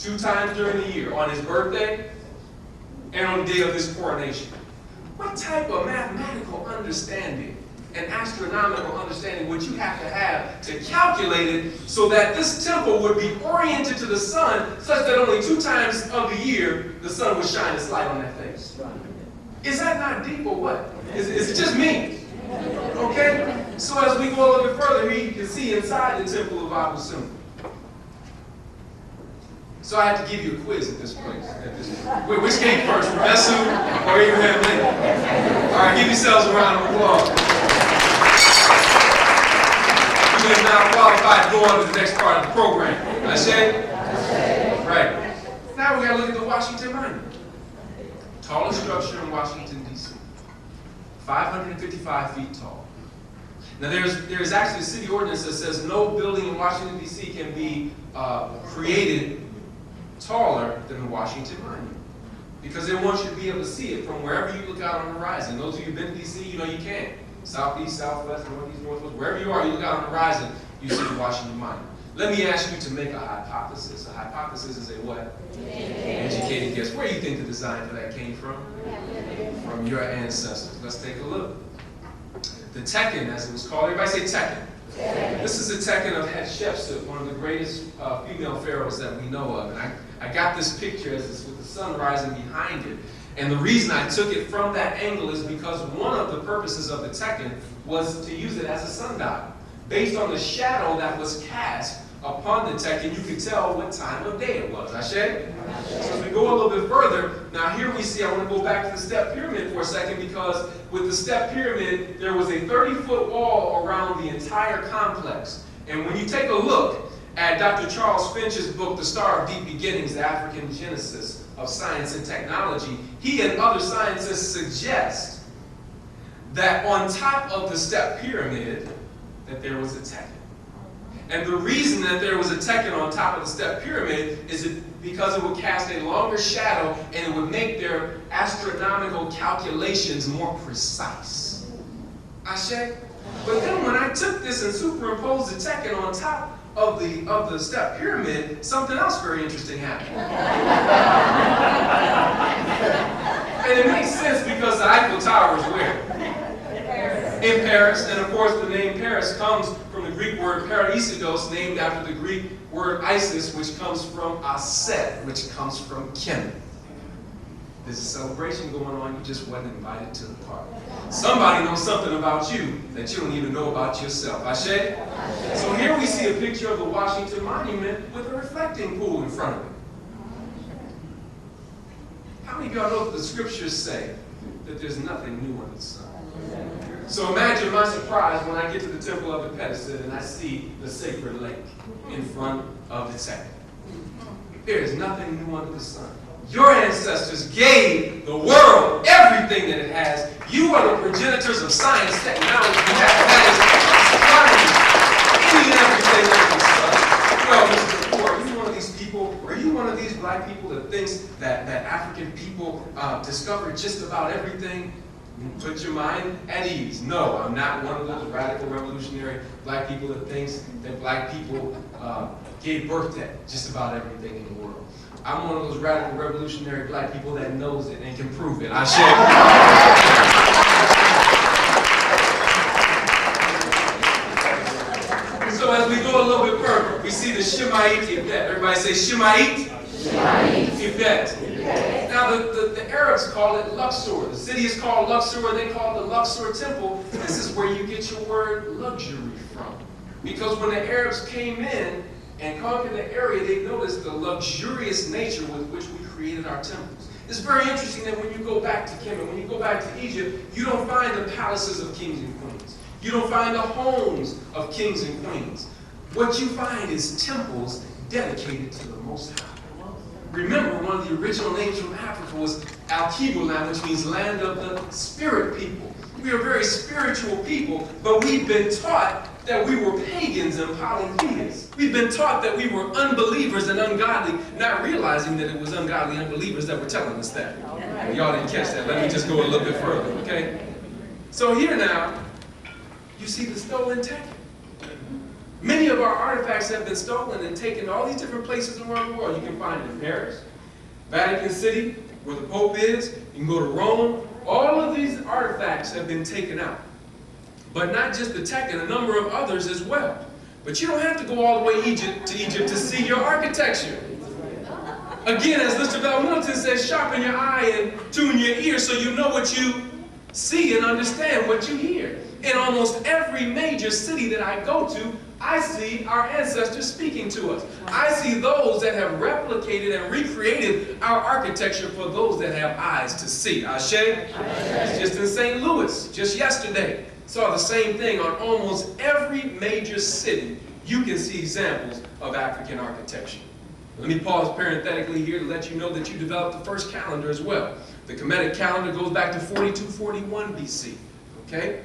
2 times during the year, on his birthday and on the day of his coronation. What type of mathematical understanding and astronomical understanding would you have to calculate it so that this temple would be oriented to the sun such that only 2 times of the year the sun would shine its light on that face? Is that not deep or what? Is it just me? Okay? So as we go a little bit further here, you can see inside the temple of Alkebulan. So I have to give you a quiz at this place. Wait, which came first, Mesu or Abraham Lincoln? All right, give yourselves a round of applause. You are now qualified to go on to the next part of the program. Ashe? Right. Now we got to look at the Washington Monument. Tallest structure in Washington, D.C. 555 feet tall. Now there's actually a city ordinance that says no building in Washington, D.C. can be created taller than the Washington Monument, because they want you to be able to see it from wherever you look out on the horizon. Those of you who've been to D.C., you know you can. Southeast, southwest, northeast, northwest, wherever you are, you look out on the horizon, you see the Washington Monument. Let me ask you to make a hypothesis. A hypothesis is a what? Educated guess. Where do you think the design for that came from? From your ancestors. Let's take a look. The Tekken, as it was called. Everybody say Tekken. This is the Tekken of Hatshepsut, one of the greatest female pharaohs that we know of. And I got this picture as it's with the sun rising behind it. And the reason I took it from that angle is because one of the purposes of the Tekken was to use it as a sundial. Based on the shadow that was cast upon the Tekken, you could tell what time of day it was. Ashe? So as we go a little bit further, now here we see, I want to go back to the step pyramid for a second, because with the step pyramid, there was a 30-foot wall around the entire complex. And when you take a look at Dr. Charles Finch's book, The Star of Deep Beginnings, The African Genesis of Science and Technology, he and other scientists suggest that on top of the step pyramid, that there was a Tekken. And the reason that there was a Tekken on top of the step pyramid is because it would cast a longer shadow and it would make their astronomical calculations more precise. Ashe? But then when I took this and superimposed the Tekken on top of the step pyramid, something else very interesting happened. And it makes sense because the Eiffel Tower is where? In Paris, and of course the name Paris comes from the Greek word paraisos, named after the Greek word Isis, which comes from Aset, which comes from Kemet. There's a celebration going on, you just wasn't invited to the party. Somebody knows something about you that you don't even know about yourself. Ashe? So here we see a picture of the Washington Monument with a reflecting pool in front of it. How many of y'all know that the scriptures say that there's nothing new under the sun? So imagine my surprise when I get to the temple of the Pedestal and I see the sacred lake in front of the Tekken. There is nothing new under the sun. Your ancestors gave the world everything that it has. You are the progenitors of science, technology, mathematics, any and everything under the sun. Well, Mr. Akua, are you one of these people, are you one of these black people that thinks that African people discovered just about everything? Put your mind at ease. No, I'm not one of those radical revolutionary black people that thinks that black people gave birth to just about everything in the world. I'm one of those radical revolutionary black people that knows it and can prove it. I share. So as we go a little bit further, we see the Shemait Ibet. Everybody say Shemait Ibet. Now the Arabs call it Luxor. The city is called Luxor. They call it the Luxor Temple. This is where you get your word luxury from. Because when the Arabs came in and conquered the area, they noticed the luxurious nature with which we created our temples. It's very interesting that when you go back to Kemet, when you go back to Egypt, you don't find the palaces of kings and queens. You don't find the homes of kings and queens. What you find is temples dedicated to the Most High. Remember, one of the original names from Africa was Alkebulan, which means land of the spirit people. We are very spiritual people, but we've been taught that we were pagans and polytheists. We've been taught that we were unbelievers and ungodly, not realizing that it was ungodly unbelievers that were telling us that. Y'all didn't catch that. Let me just go a little bit further, okay? So here now, you see the stolen Tekken. Many of our artifacts have been stolen and taken to all these different places around the world. You can find it in Paris, Vatican City, where the Pope is. You can go to Rome. All of these artifacts have been taken out. But not just the Tekken, a number of others as well. But you don't have to go all the way to Egypt to see your architecture. Again, as Mr. Valmilton says, sharpen your eye and tune your ear so you know what you see and understand what you hear. In almost every major city that I go to, I see our ancestors speaking to us. I see those that have replicated and recreated our architecture for those that have eyes to see. Ashe? Just in St. Louis, just yesterday, saw the same thing on almost every major city. You can see examples of African architecture. Let me pause parenthetically here to let you know that you developed the first calendar as well. The Kemetic calendar goes back to 4241 BC. Okay?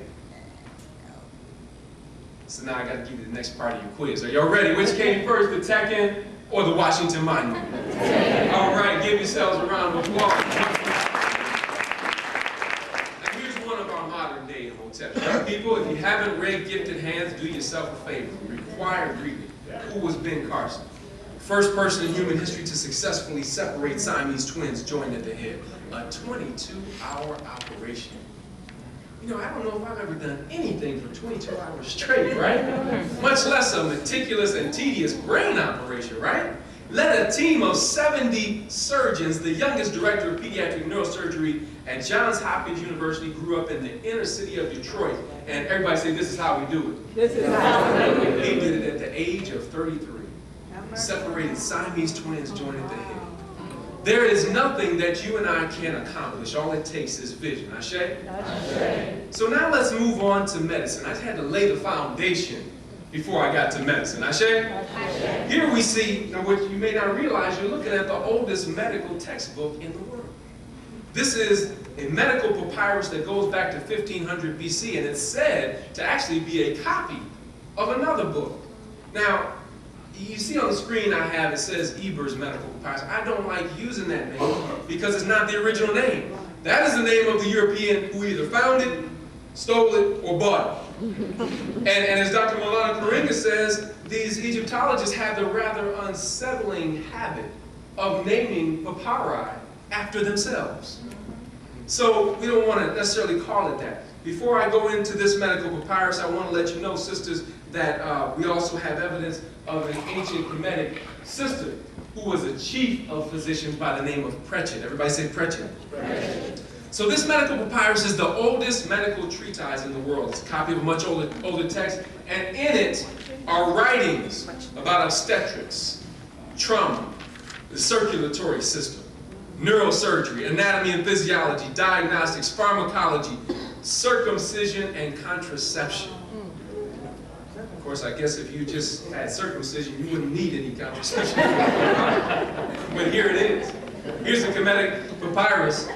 So now I got to give you the next part of your quiz. Are y'all ready? Which came first, the Tekken or the Washington Monument? All right, give yourselves a round of applause. Now here's one of our modern day hoteps. Young people, if you haven't read Gifted Hands, do yourself a favor. Required reading. Who was Ben Carson? First person in human history to successfully separate Siamese twins joined at the hip. A 22-hour operation. You know, I don't know if I've ever done anything for 22 hours straight, right? Much less a meticulous and tedious brain operation, right? Led a team of 70 surgeons, the youngest director of pediatric neurosurgery at Johns Hopkins University, grew up in the inner city of Detroit. And everybody say, this is how we do it. This is how we do it. He did it at the age of 33. Separated Siamese twins joined at the hip. There is nothing that you and I can accomplish. All it takes is vision. Ashe? So now let's move on to medicine. I had to lay the foundation before I got to medicine. Ashe? Here we see, now what you may not realize, you're looking at the oldest medical textbook in the world. This is a medical papyrus that goes back to 1500 BC, and it's said to actually be a copy of another book. Now, you see on the screen I have, it says Eber's Medical Papyrus. I don't like using that name because it's not the original name. That is the name of the European who either found it, stole it, or bought it. And as Dr. Maulana Karinga says, these Egyptologists have the rather unsettling habit of naming papyri after themselves. So we don't want to necessarily call it that. Before I go into this medical papyrus, I want to let you know, sisters, that we also have evidence of an ancient Kemetic sister who was a chief of physicians by the name of Prechet. Everybody say Prechet. So this medical papyrus is the oldest medical treatise in the world. It's a copy of a much older text, and in it are writings about obstetrics, trauma, the circulatory system, neurosurgery, anatomy and physiology, diagnostics, pharmacology, circumcision, and contraception. Of course, I guess if you just had circumcision, you wouldn't need any contraception. But here it is. Here's the Kemetic papyrus